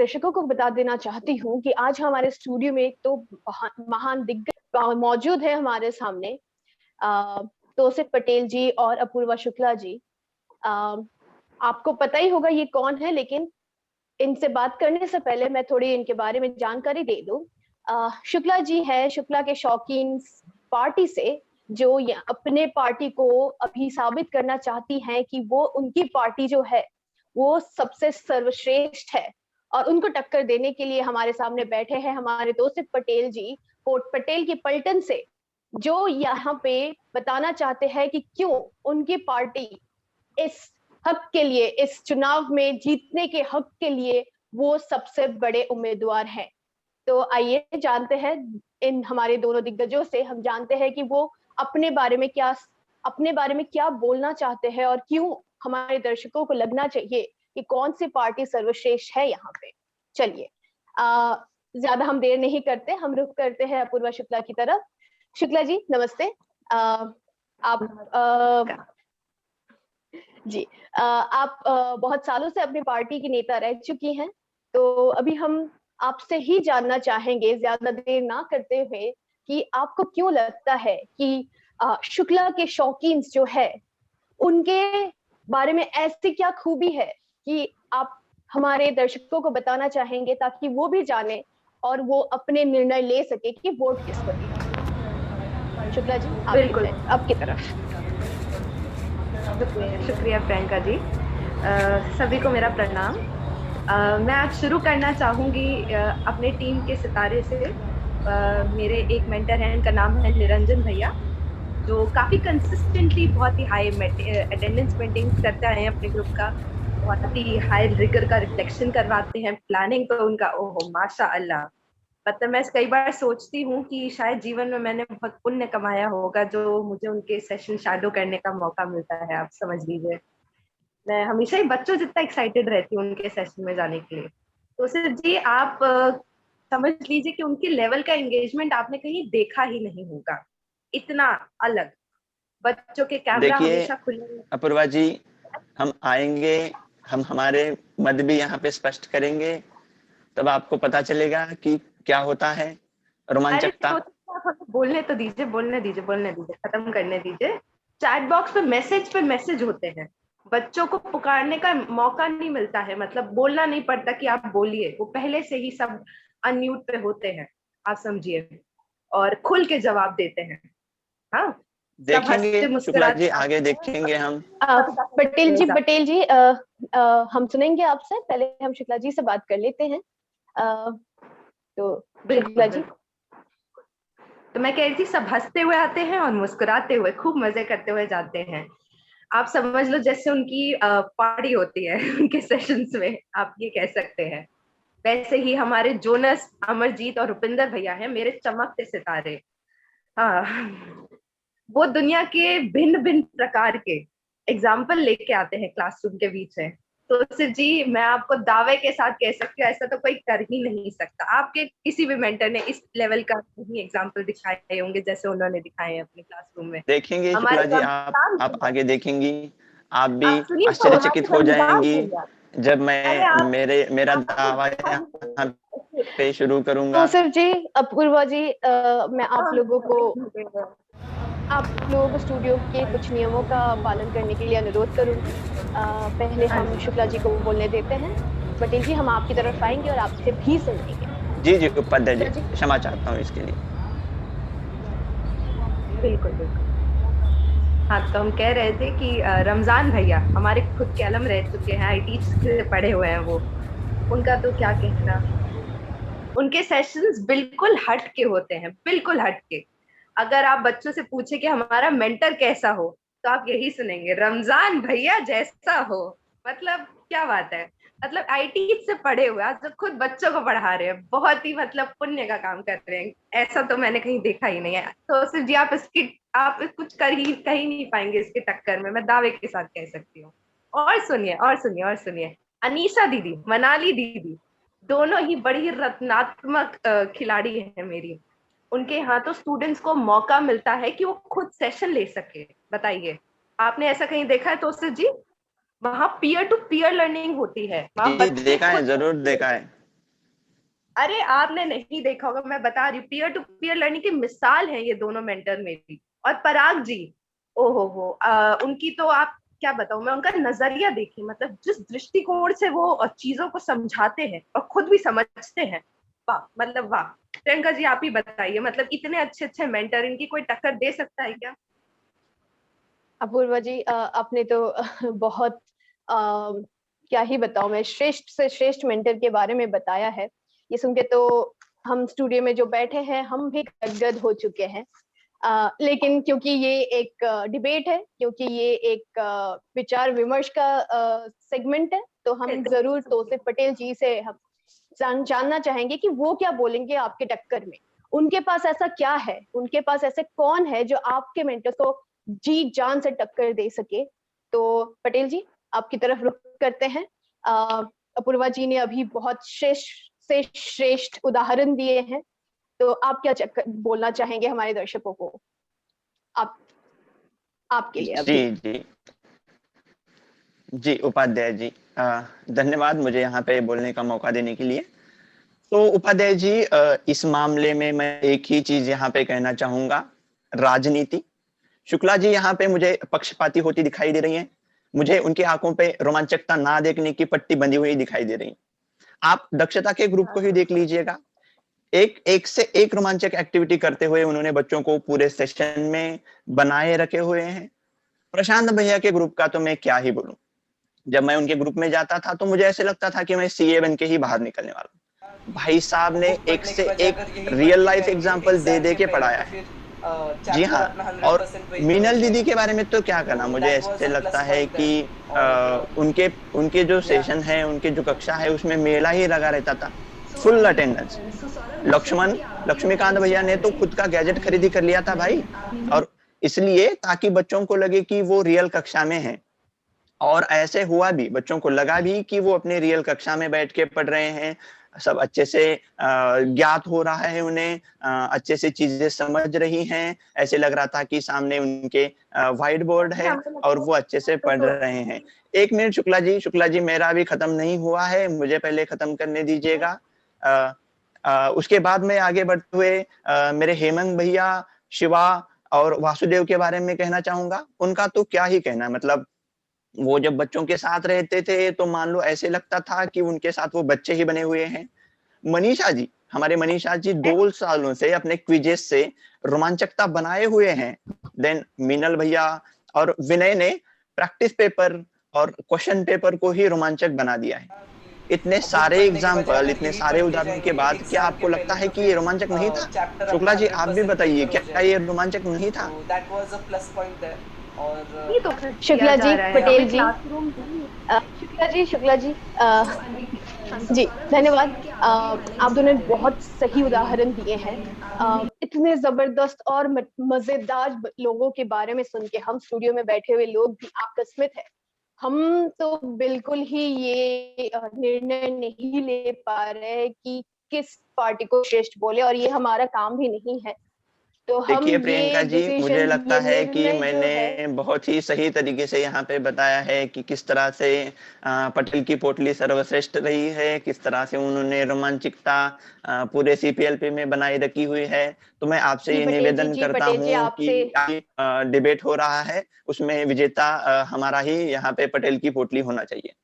दर्शकों को बता देना चाहती हूँ कि आज हमारे स्टूडियो में एक तो महान दिग्गज मौजूद है हमारे सामने, तौसिफ पटेल जी और अपूर्वा शुक्ला जी। आपको पता ही होगा ये कौन है, लेकिन इनसे बात करने से पहले मैं थोड़ी इनके बारे में जानकारी दे दूं। शुक्ला जी है शुक्ला के शौकीन पार्टी से, जो अपने पार्टी को अभी साबित करना चाहती हैं कि वो उनकी पार्टी जो है वो सबसे सर्वश्रेष्ठ है। और उनको टक्कर देने के लिए हमारे सामने बैठे हैं हमारे तौसिफ पटेल जी, पटेल की पलटन से, जो यहाँ पे बताना चाहते हैं कि क्यों उनकी पार्टी इस हक के लिए, इस चुनाव में जीतने के हक के लिए वो सबसे बड़े उम्मीदवार हैं। तो आइए जानते हैं इन हमारे दोनों दिग्गजों से, हम जानते हैं कि वो अपने बारे में क्या बोलना चाहते हैं और क्यों हमारे दर्शकों को लगना चाहिए कि कौन सी पार्टी सर्वश्रेष्ठ है यहाँ पे। चलिए ज्यादा हम देर नहीं करते, हम रुख करते हैं अपूर्वा शुक्ला की तरफ। शुक्ला जी नमस्ते। आप जी आप बहुत सालों से अपनी पार्टी की नेता रह चुकी हैं, तो अभी हम आपसे ही जानना चाहेंगे ज्यादा देर ना करते हुए कि आपको क्यों लगता है कि शुक्ला के शौकीन जो है उनके बारे में ऐसी क्या खूबी है कि आप हमारे दर्शकों को बताना चाहेंगे ताकि वो भी जाने और वो अपने निर्णय ले सके कि वोट किसको दें। शुक्ला जी बिल्कुल, आपकी तरफ। शुक्रिया प्रियंका जी। सभी को मेरा प्रणाम। मैं आज शुरू करना चाहूंगी अपने टीम के सितारे से। मेरे एक मेंटर हैं, उनका नाम है निरंजन भैया, जो काफी कंसिस्टेंटली बहुत ही हाई अटेंडेंस मेंटेन करते आए हैं अपने ग्रुप का, बहुत ही हाई रिगर का रिफ्लेक्शन करवाते हैं। प्लानिंग तो उनका ओहो माशाअल्लाह। मतलब मैं कई बार सोचती हूँ कि शायद जीवन में मैंने बहुत पुण्य कमाया होगा जो मुझे उनके सेशन शैडो करने का मौका मिलता है। आप समझ लीजिए, मैं हमेशा ही बच्चों जितना एक्साइटेड रहती हूँ उनके सेशन में जाने के लिए। तो सर जी, आप समझ लीजिए कि उनके लेवल का एंगेजमेंट आपने कहीं देखा ही नहीं होगा, इतना अलग। बच्चों के कैमरा देखिए हमेशा खुले। अपूर्वा जी, हम आएंगे, हम हमारे मत भी यहाँ पे स्पष्ट करेंगे, तब आपको पता चलेगा कि क्या होता है अरे रोमांचकता। तो आप हमें बोलने दीजिए, खत्म करने दीजिए। चैट बॉक्स पे मैसेज होते हैं, बच्चों को पुकारने का मौका नहीं मिलता है, मतलब बोलना नहीं पड़ता कि आप बोलिए, वो पहले से ही सब अनम्यूट पे होते हैं, आप समझिए, और खुल के जवाब देते हैं। हाँ, सब देखेंगे हंसते शुक्ला जी, मुस्कुराते आगे आते हैं। देखेंगे हम। पटेल जी हम सुनेंगे आपसे, पहले हम शुक्ला जी से बात कर लेते हैं। तो शुक्ला जी। तो मैं कह रही थी, सब हंसते हुए आते हैं और मुस्कुराते हुए खूब मजे करते हुए जाते हैं। आप समझ लो जैसे उनकी पार्टी होती है उनके सेशंस में, आप ये कह सकते हैं। वैसे ही हमारे जोनस, अमरजीत और रुपिंदर भैया हैं मेरे चमकते सितारे। हाँ, वो दुनिया के भिन्न भिन्न प्रकार के एग्जाम्पल लेके आते हैं क्लासरूम के बीच में। तो सिर जी, मैं आपको दावे के साथ कह सकती हूँ, ऐसा तो कोई कर ही नहीं सकता। आपके किसी भी मेंटर ने इस लेवल का नहीं एग्जाम्पल दिखाए होंगे जैसे उन्होंने दिखाए हैं अपने क्लासरूम में। देखेंगे शुक्ला हमारे जी, रमजान आप भैया, आगे देखेंगी, आप भी आप सुनिए तो, आश्चर्यचकित हमारे हो रमजान जाएंगी भैया, जब अरे मैं आप मेरा आपको दावा दिखाई यहाँ पे शुरू करूंगा। तो सर जी, अपूर्वा जी, मैं आप लोगों को स्टूडियो के कुछ नियमों का पालन करने के लिए अनुरोध करूंगी। पहले हाँ हम जी, शुक्ला जी को बोलने देते हैं। पटेल जी, हम आपकी तरफ आएंगे और आपसे भी सुनेंगे। जी जी उपाध्याय जी, शुक्ला जी। क्षमा चाहता हूँ इसके लिए। बिल्कुल बिल्कुल। हाँ, तो हम कह रहे थे कि रमजान भैया हमारे खुद के अलम रह चुके हैं, आईटी से पढ़े हुए हैं वो। उनका तो क्या कहना, उनके सेशंस बिल्कुल हट के होते हैं, बिल्कुल हट के। अगर आप बच्चों से पूछे कि हमारा मेंटर कैसा हो, तो आप यही सुनेंगे, रमजान भैया जैसा हो। मतलब क्या बात है, मतलब आईटी से पढ़े हुए आज जो खुद बच्चों को पढ़ा रहे हैं, बहुत ही मतलब पुण्य का काम कर रहे हैं। ऐसा तो मैंने कहीं देखा ही नहीं है। तो सिर्फ जी, आप कुछ कह ही नहीं पाएंगे इसके टक्कर में, मैं दावे के साथ कह सकती हूँ। और सुनिए, अनीशा दीदी, मनाली दीदी, दोनों ही बड़ी रत्नात्मक खिलाड़ी है मेरी। उनके यहाँ तो स्टूडेंट्स को मौका मिलता है कि वो खुद सेशन ले सके। बताइए, आपने ऐसा कहीं देखा है तो जी? वहाँ पीयर टू पीयर लर्निंग होती है, वहाँ जी बच्चे देखा है, खुद जरूर देखा है। अरे आपने नहीं देखा होगा, मैं बता रही हूँ, पीयर टू पीयर लर्निंग की मिसाल है ये दोनों मेंटर मेरी। और पराग जी, ओहो हो, उनकी तो आप क्या बताऊं मैं, उनका नजरिया देखिए, मतलब जिस दृष्टिकोण से वो चीजों को समझाते हैं और खुद भी समझते हैं, वाह, मतलब वाह। प्रियंका जी आप ही बताइए, मतलब इतने अच्छे अच्छे मेंटर, इनकी कोई टक्कर दे सकता है क्या? अपूर्वा जी, आपने तो बहुत क्या ही बताऊं मैं, श्रेष्ठ से श्रेष्ठ मेंटर के बारे में बताया है। ये सुन के तो हम स्टूडियो में जो बैठे हैं हम भी गदगद हो चुके हैं। लेकिन क्योंकि ये एक डिबेट है, क्योंकि ये एक विचार विमर्श का सेगमेंट है, तो हम जरूर तौसीफ पटेल जी से हम जानना चाहेंगे कि वो क्या बोलेंगे आपके टक्कर में। उनके पास ऐसा क्या है, उनके पास ऐसे कौन है जो आपके मेंटर्स को जी जान से टक्कर दे सके। तो पटेल जी, आपकी तरफ रुख करते हैं। अपूर्वा जी ने अभी बहुत श्रेष्ठ से श्रेष्ठ उदाहरण दिए हैं, तो आप क्या बोलना चाहेंगे हमारे दर्शकों को? आप आपके लिए अभी। जी जी जी उपाध्याय जी, धन्यवाद मुझे यहाँ पे बोलने का मौका देने के लिए। तो उपाध्याय जी, इस मामले में मैं एक ही चीज यहाँ पे कहना चाहूंगा, राजनीति। शुक्ला जी यहाँ पे मुझे पक्षपाती होती दिखाई दे रही हैं। मुझे उनकी आंखों पे रोमांचकता ना देखने की पट्टी बंधी हुई दिखाई दे रही। आप दक्षता के ग्रुप को ही देख लीजिएगा, एक एक से एक रोमांचक एक्टिविटी करते हुए उन्होंने बच्चों को पूरे सेशन में बनाए रखे हुए हैं। प्रशांत भैया के ग्रुप का तो मैं क्या ही बोलूं। जब मैं उनके ग्रुप में जाता था तो मुझे ऐसे लगता था कि मैं सीए बन के ही बाहर निकलने वाला हूं। भाई साहब ने एक से एक रियल लाइफ एग्जांपल दे दे के पढ़ाया है। जी हाँ, और मीनल दीदी के बारे में तो क्या कहना, मुझे ऐसे लगता है कि उनके उनके जो सेशन है, उनके जो कक्षा है, उसमें मेला ही लगा रहता था, फुल अटेंडेंस। लक्ष्मीकांत भैया ने तो खुद का गैजेट खरीदी कर लिया था भाई, और इसलिए ताकि बच्चों को लगे कि वो रियल कक्षा में है। और ऐसे हुआ भी, बच्चों को लगा भी कि वो अपने रियल कक्षा में बैठ के पढ़ रहे हैं, सब अच्छे से ज्ञात हो रहा है उन्हें, अच्छे से चीजें समझ रही हैं। ऐसे लग रहा था कि सामने उनके व्हाइट बोर्ड है और वो अच्छे से पढ़ रहे हैं। एक मिनट शुक्ला जी मेरा भी खत्म नहीं हुआ है, मुझे पहले खत्म करने दीजिएगा। उसके बाद में आगे बढ़ते हुए मेरे हेमंत भैया, शिवा और वासुदेव के बारे में कहना चाहूंगा। उनका तो क्या ही कहना, मतलब वो जब बच्चों के साथ रहते थे तो मान लो ऐसे लगता था कि उनके साथ वो बच्चे ही बने हुए हैं। मनीषा जी, हमारे मनीषा जी 2 सालों से अपने क्विजेस से रोमांचकता बनाए हुए हैं। देन मीनल भैया और विनय ने प्रैक्टिस पेपर और क्वेश्चन पेपर को ही रोमांचक बना दिया है। इतने सारे एग्जाम्पल, इतने सारे उदाहरण के बाद क्या आपको लगता है कि ये रोमांचक नहीं था? शुक्ला जी आप भी बताइए, क्या ये रोमांचक नहीं था? ये तो शुक्ला जी, पटेल जी, शुक्ला जी, जी धन्यवाद। आप दोनों ने बहुत सही उदाहरण दिए हैं। इतने जबरदस्त और मजेदार लोगों के बारे में सुन के हम स्टूडियो में बैठे हुए लोग भी आकस्मित है। हम तो बिल्कुल ही ये निर्णय नहीं ले पा रहे कि किस पार्टी को श्रेष्ठ बोले, और ये हमारा काम भी नहीं है। तो हम देखिए प्रियंका ये जी, मुझे डिसीजन, लगता ये है कि निर्णय जो है, मैंने बहुत ही सही तरीके से यहाँ पे बताया है कि किस तरह से पटेल की पोटली सर्वश्रेष्ठ रही है, किस तरह से उन्होंने रोमांचिकता पूरे सीपीएलपी में बनाए रखी हुई है। तो मैं आपसे ये निवेदन करता पटेल जी हूँ आपसे कि डिबेट हो रहा है, उसमें विजेता हमारा ही यहाँ पे पटेल की पोटली होना चाहिए।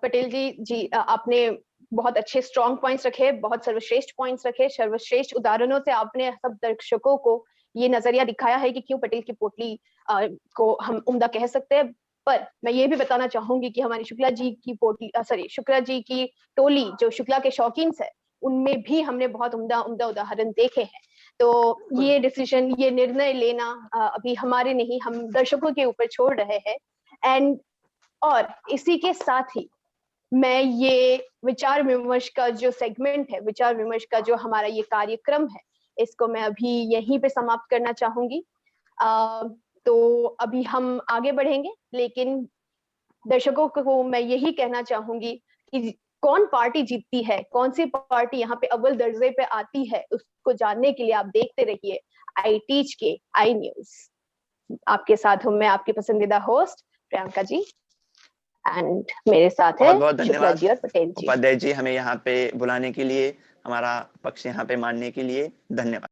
पटेल जी, आपने बहुत अच्छे स्ट्रॉन्ग पॉइंट्स रखे, बहुत सर्वश्रेष्ठ पॉइंट्स रखे, सर्वश्रेष्ठ उदाहरणों से आपने सब दर्शकों को ये नजरिया दिखाया है कि क्यों पटेल की पोटली को हम उम्दा कह सकते हैं। पर मैं ये भी बताना चाहूंगी कि हमारी शुक्ला जी की पोटली, सॉरी, शुक्ला जी की टोली जो शुक्ला के शौकीन है, उनमें भी हमने बहुत उम्दा उम्दा उदाहरण देखे हैं। तो ये डिसीजन, ये निर्णय लेना अभी हमारे नहीं, हम दर्शकों के ऊपर छोड़ रहे हैं। एंड और इसी के साथ ही मैं ये विचार विमर्श का जो सेगमेंट है, विचार विमर्श का जो हमारा ये कार्यक्रम है, इसको मैं अभी यहीं पे समाप्त करना चाहूंगी। तो अभी हम आगे बढ़ेंगे, लेकिन दर्शकों को मैं यही कहना चाहूंगी कि कौन पार्टी जीतती है, कौन सी पार्टी यहाँ पे अव्वल दर्जे पे आती है, उसको जानने के लिए आप देखते रहिए आई टीच के आई न्यूज। आपके साथ हूं मैं, आपकी पसंदीदा होस्ट प्रियंका जी। एंड मेरे साथ है बहुत बहुत शुक्ला धन्यवाद जी और पटेल जी। उपाध्याय जी, हमें यहाँ पे बुलाने के लिए, हमारा पक्ष यहाँ पे मानने के लिए धन्यवाद।